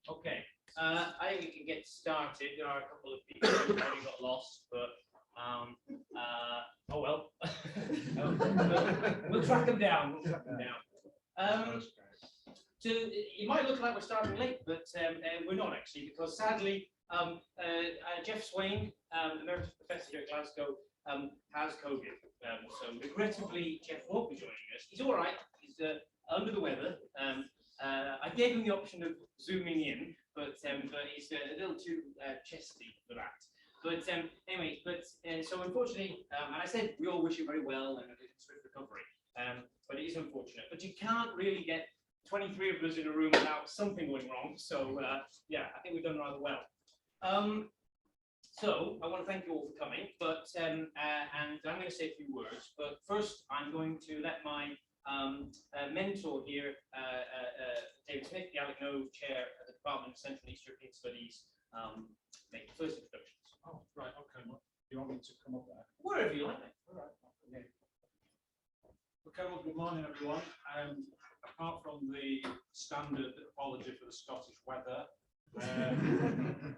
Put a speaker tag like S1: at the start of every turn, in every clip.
S1: Okay, I think we can get started. There are a couple of people who already got lost, but oh well. We'll track them down. We'll track them down. So it might look like we're starting late, but we're not actually, because sadly, Jeff Swain, Emeritus Professor here at Glasgow, has COVID. So regrettably, Jeff won't be joining us. He's all right. He's under the weather. I gave him the option of zooming in, but he's a little too chesty for that. But anyway, so unfortunately, and I said we all wish you very well and a swift recovery. But it is unfortunate. But you can't really get 23 of us in a room without something going wrong. So yeah, I think we've done rather well. So I want to thank you all for coming. But and I'm going to say a few words. But first, I'm going to let my mentor here, David Smith, the Alec Nove Chair at the Department of Central and East European Studies, make the first introductions.
S2: Oh, right, okay. Well, you want me to come up there?
S1: Wherever you like.
S2: All right. Okay, well, good morning, everyone. Apart from the standard apology for the Scottish weather,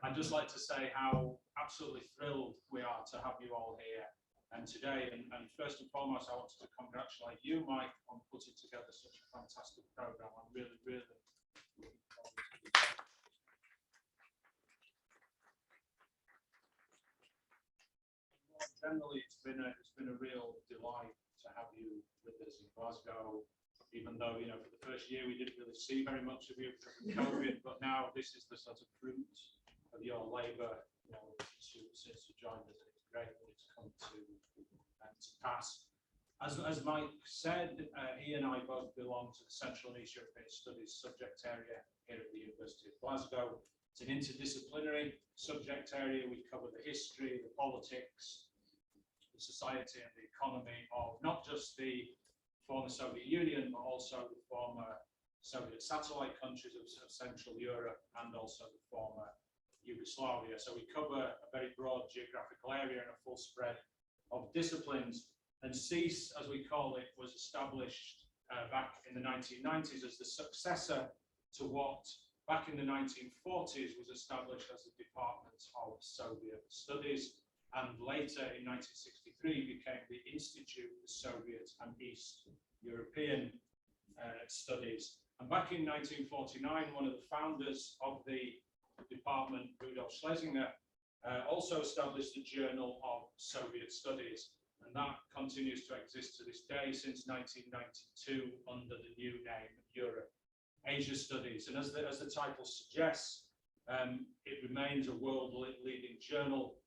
S2: I'd just like to say how absolutely thrilled we are to have you all here today. And first and foremost, I wanted to congratulate you, Mike, on putting together such a fantastic program. I'm really, really looking forward to it. Generally, it's been a real delight to have you with us in Glasgow. Even though, you know, for the first year we didn't really see very much of you because of COVID, but now this is the sort of fruit of your labour, you know, since you joined us. It's great that it's come to pass. As Mike said, he and I both belong to the Central and East European Studies subject area here at the University of Glasgow. It's an interdisciplinary subject area. We cover the history, the politics, the society and the economy of not just the former Soviet Union, but also the former Soviet satellite countries of Central Europe and also the former Yugoslavia. So we cover a very broad geographical area and a full spread of disciplines. And CEAS, as we call it, was established back in the 1990s as the successor to what back in the 1940s was established as the Department of Soviet Studies. And later in 1963 became the Institute for Soviet and East European Studies. And back in 1949, one of the founders of the department, Rudolf Schlesinger, also established the Journal of Soviet Studies. And that continues to exist to this day since 1992 under the new name Europe Asia Studies. And as the title suggests, it remains a world-leading journal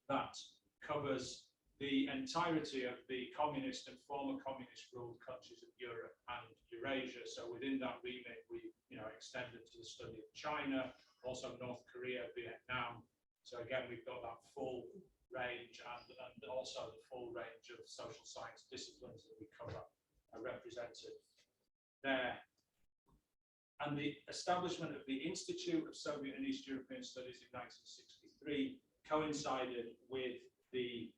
S2: that covers the entirety of the communist and former communist ruled countries of Europe and Eurasia. So within that remit, we extended to the study of China, also North Korea, Vietnam. So again, we've got that full range and also the full range of social science disciplines that we cover are represented there. And the establishment of the Institute of Soviet and East European Studies in 1963 coincided with the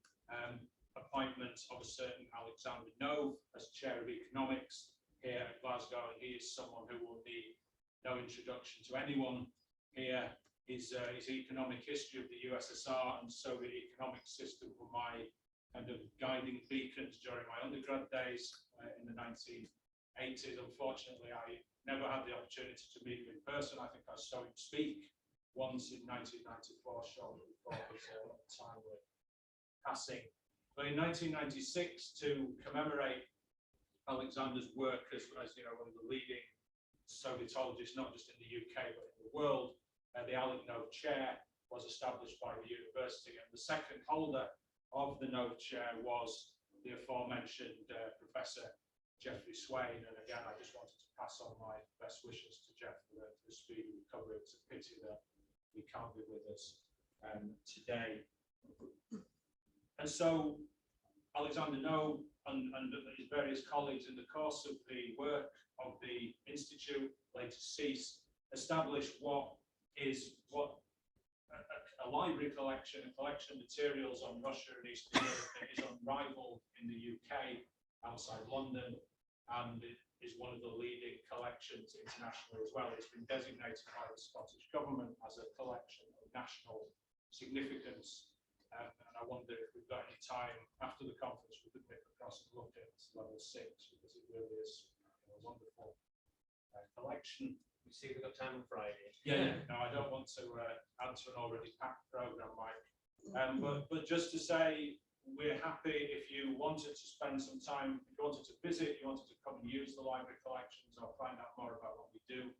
S2: appointment of a certain Alexander Nove as Chair of Economics here at Glasgow. And he is someone who will need no introduction to anyone here. His economic history of the USSR and Soviet economic system were my kind of guiding beacons during my undergrad days in the 1980s. Unfortunately, I never had the opportunity to meet him in person. I think I saw him speak once in 1994, shortly before his timely passing. But in 1996, to commemorate Alexander's work as you know, one of the leading Sovietologists, not just in the UK but in the world, the Alec Nove Chair was established by the university, and the second holder of the Nove Chair was the aforementioned Professor Jeffrey Swain. And again, I just wanted to pass on my best wishes to Jeff for the speedy recovery. It's a pity that he can't be with us today. And so Alexander Nove and his various colleagues in the course of the work of the Institute, later CEAS, established what a library collection, a collection of materials on Russia and Eastern Europe that is unrivaled in the UK, outside London, and is one of the leading collections internationally as well. It's been designated by the Scottish Government as a collection of national significance. And I wonder if we've got any time after the conference we could nip across and look at level 6, because it really is a wonderful collection.
S1: We see we've got time on Friday.
S2: Yeah, no, I don't want to add to an already packed programme, Mike. But just to say, we're happy if you wanted to spend some time, if you wanted to visit, you wanted to come and use the library collections or find out more about what we do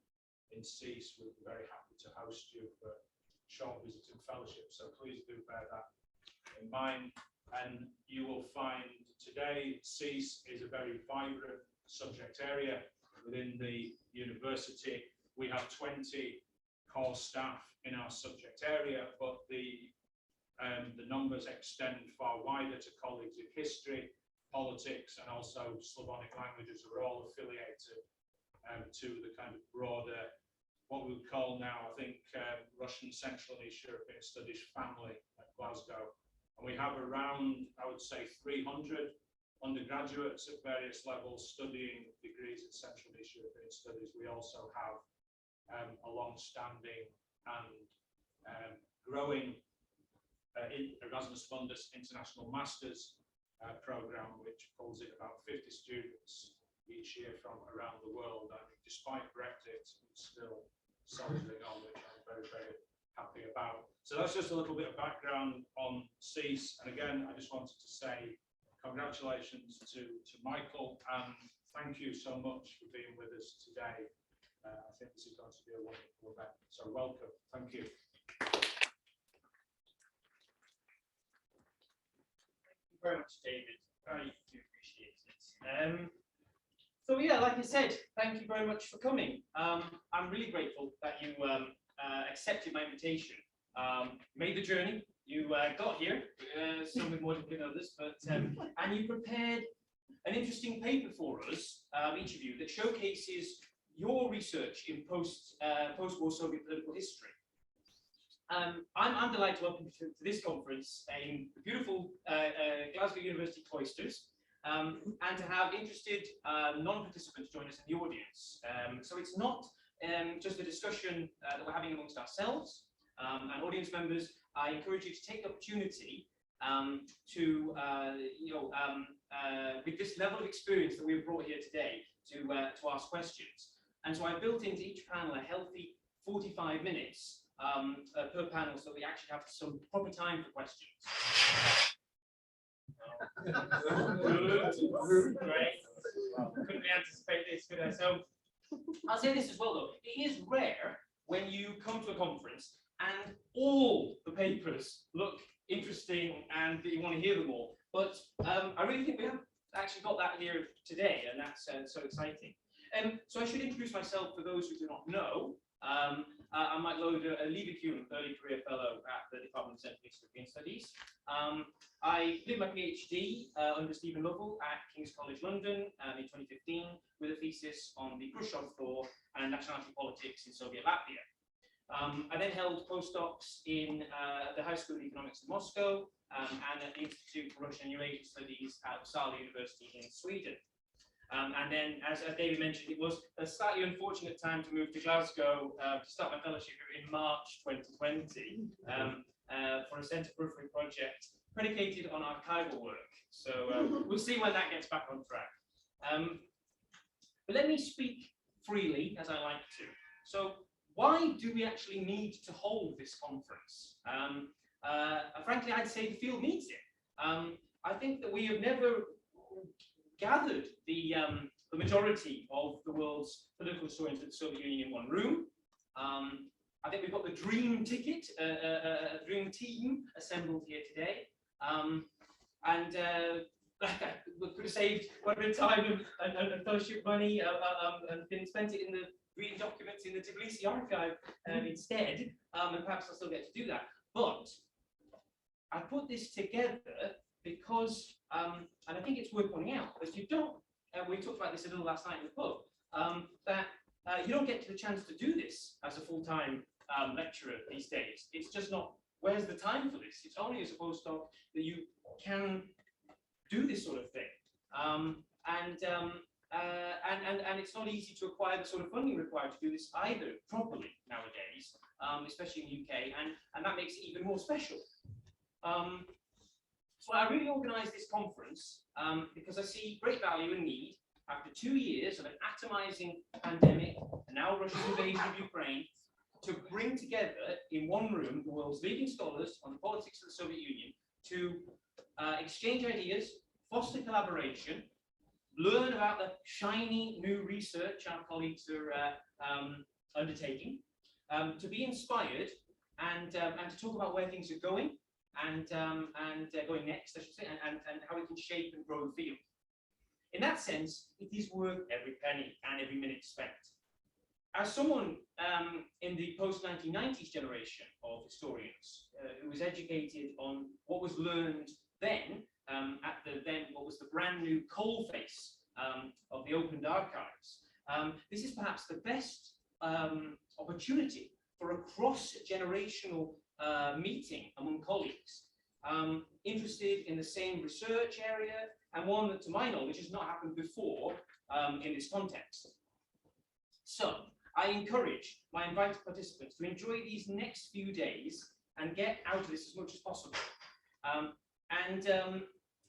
S2: in CEAS, we'd be very happy to host you for short visiting fellowship. So please do bear that in mind. And you will find today CEAS is a very vibrant subject area within the university. We have 20 core staff in our subject area, but the numbers extend far wider to colleagues in history, politics, and also Slavonic languages are all affiliated to the kind of broader, what we would call now, I think, Russian Central and East European Studies family at Glasgow. And we have around, I would say, 300 undergraduates at various levels studying degrees in Central and East European Studies. We also have a long-standing and growing Erasmus Mundus International Masters program, which pulls in about 50 students each year from around the world. I mean, despite Brexit, it's still solidly on, which I'm very, very happy about. So that's just a little bit of background on CEAS. And again, I just wanted to say congratulations to Michael, and thank you so much for being with us today. I think this is going to be a wonderful event. So welcome. Thank you.
S1: Very much, David. I do appreciate it. So yeah, like I said, thank you very much for coming. I'm really grateful that you accepted my invitation, made the journey. You got here, some with more than others, but and you prepared an interesting paper for us, each of you, that showcases your research in post-war Soviet political history. I'm delighted to welcome you to this conference in the beautiful Glasgow University cloisters, and to have interested non-participants join us in the audience. So it's not just a discussion that we're having amongst ourselves and audience members. I encourage you to take the opportunity to, with this level of experience that we've brought here today, to ask questions. And so I built into each panel a healthy 45 minutes per panel, so we actually have some proper time for questions. Great. Couldn't we anticipate this, could I? So I'll say this as well, though. It is rare when you come to a conference and all the papers look interesting and that you want to hear them all. But I really think we have actually got that here today, and that's so exciting. So I should introduce myself for those who do not know. I'm Mike Loader, a Leaving Hume Early Career Fellow at the Department of Central and East European Studies. I did my PhD under Stephen Lovell at King's College London in 2015 with a thesis on the Khrushchev Thaw and nationality politics in Soviet Latvia. I then held postdocs in the High School of Economics in Moscow and at the Institute for Russian and Eurasian Studies at Uppsala University in Sweden. And then, as David mentioned, it was a slightly unfortunate time to move to Glasgow to start my fellowship here in March 2020 for a centre periphery project predicated on archival work. So we'll see when that gets back on track. But let me speak freely, as I like to. So why do we actually need to hold this conference? Frankly, I'd say the field needs it. I think that we have never gathered the majority of the world's political historians of the Soviet Union in one room. I think we've got the dream ticket, dream team assembled here today. We could have saved quite a bit of time and fellowship money and been spent it in the reading documents in the Tbilisi archive instead, and perhaps I'll still get to do that. But I put this together because, and I think it's worth pointing out, that you don't, we talked about this a little last night in the pub, that you don't get to the chance to do this as a full-time lecturer these days. It's just not, where's the time for this? It's only as a postdoc that you can do this sort of thing. and it's not easy to acquire the sort of funding required to do this either properly nowadays, especially in the UK, and that makes it even more special. So I really organised this conference because I see great value and need after 2 years of an atomising pandemic and now Russia's invasion of Ukraine to bring together in one room the world's leading scholars on the politics of the Soviet Union to exchange ideas, foster collaboration, learn about the shiny new research our colleagues are undertaking, to be inspired and to talk about where things are going and going next, I should say, and how we can shape and grow the field. In that sense, it is worth every penny and every minute spent. As someone in the post-1990s generation of historians who was educated on what was learned then, at what was the brand new coalface of the opened archives, this is perhaps the best opportunity for a cross-generational meeting among colleagues interested in the same research area, and one that, to my knowledge, has not happened before in this context. So, I encourage my invited participants to enjoy these next few days and get out of this as much as possible.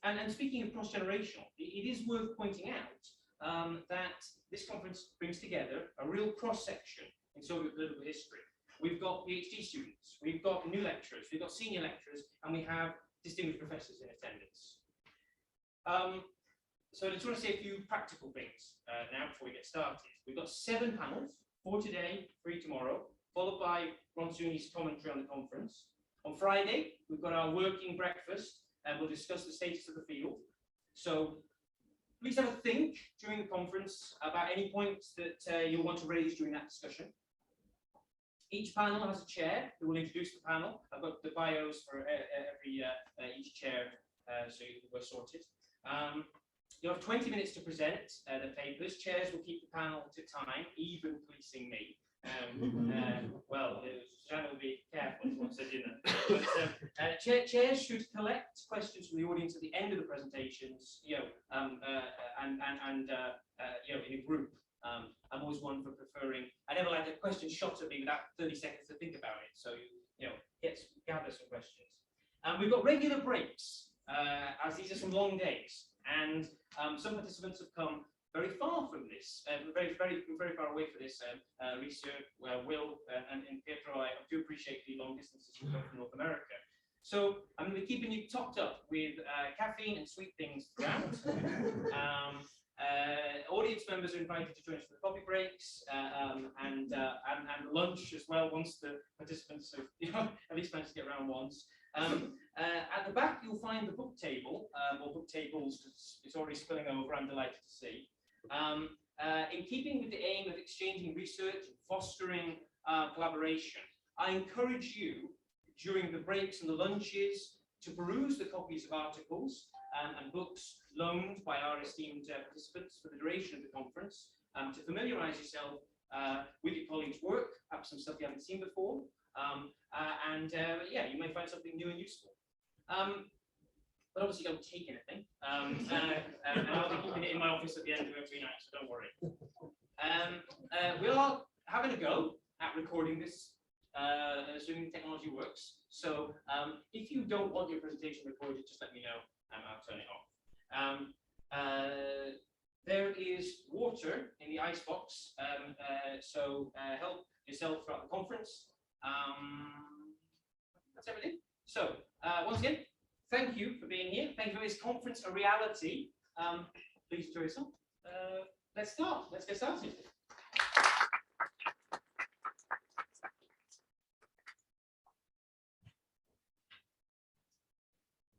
S1: And speaking of cross-generational, it is worth pointing out that this conference brings together a real cross-section in Soviet political history. We've got PhD students, we've got new lecturers, we've got senior lecturers, and we have distinguished professors in attendance. So I just want to say a few practical things now before we get started. We've got 7 panels, 4 today, 3 tomorrow, followed by Ronsooni's commentary on the conference. On Friday, we've got our working breakfast, and we'll discuss the status of the field. So please have a think during the conference about any points that you'll want to raise during that discussion. Each panel has a chair who will introduce the panel. I've got the bios for each chair, so we're sorted. You have 20 minutes to present the papers. Chairs will keep the panel to time, even policing me. Well, Shannon will be careful once they're dinner. But chairs should collect questions from the audience at the end of the presentations, in a group. I'm always one for preferring. I never like a question shot at me without 30 seconds to think about it. So gather some questions. We've got regular breaks, as these are some long days, and some participants have come very far from this, very far away for this research. Will and Pietro, I do appreciate the long distances you've come from North America. So I'm going to be keeping you topped up with caffeine and sweet things throughout. Audience members are invited to join us for the coffee breaks and lunch as well, once the participants have at least managed to get around once. At the back, you'll find the book table, or book tables, because it's already spilling over, I'm delighted to see. In keeping with the aim of exchanging research and fostering collaboration, I encourage you, during the breaks and the lunches, to peruse the copies of articles and books loaned by our esteemed participants for the duration of the conference, to familiarise yourself with your colleagues' work, perhaps some stuff you haven't seen before, you may find something new and useful. But obviously don't take anything, and I'll be keeping it in my office at the end of every night, so don't worry. We are having a go at recording this, assuming the technology works. So if you don't want your presentation recorded, just let me know and I'll turn it off. There is water in the icebox, so help yourself throughout the conference. That's everything. So once again, thank you for being here. Thank you for this conference a reality. Please enjoy yourself. Let's start. Let's get started.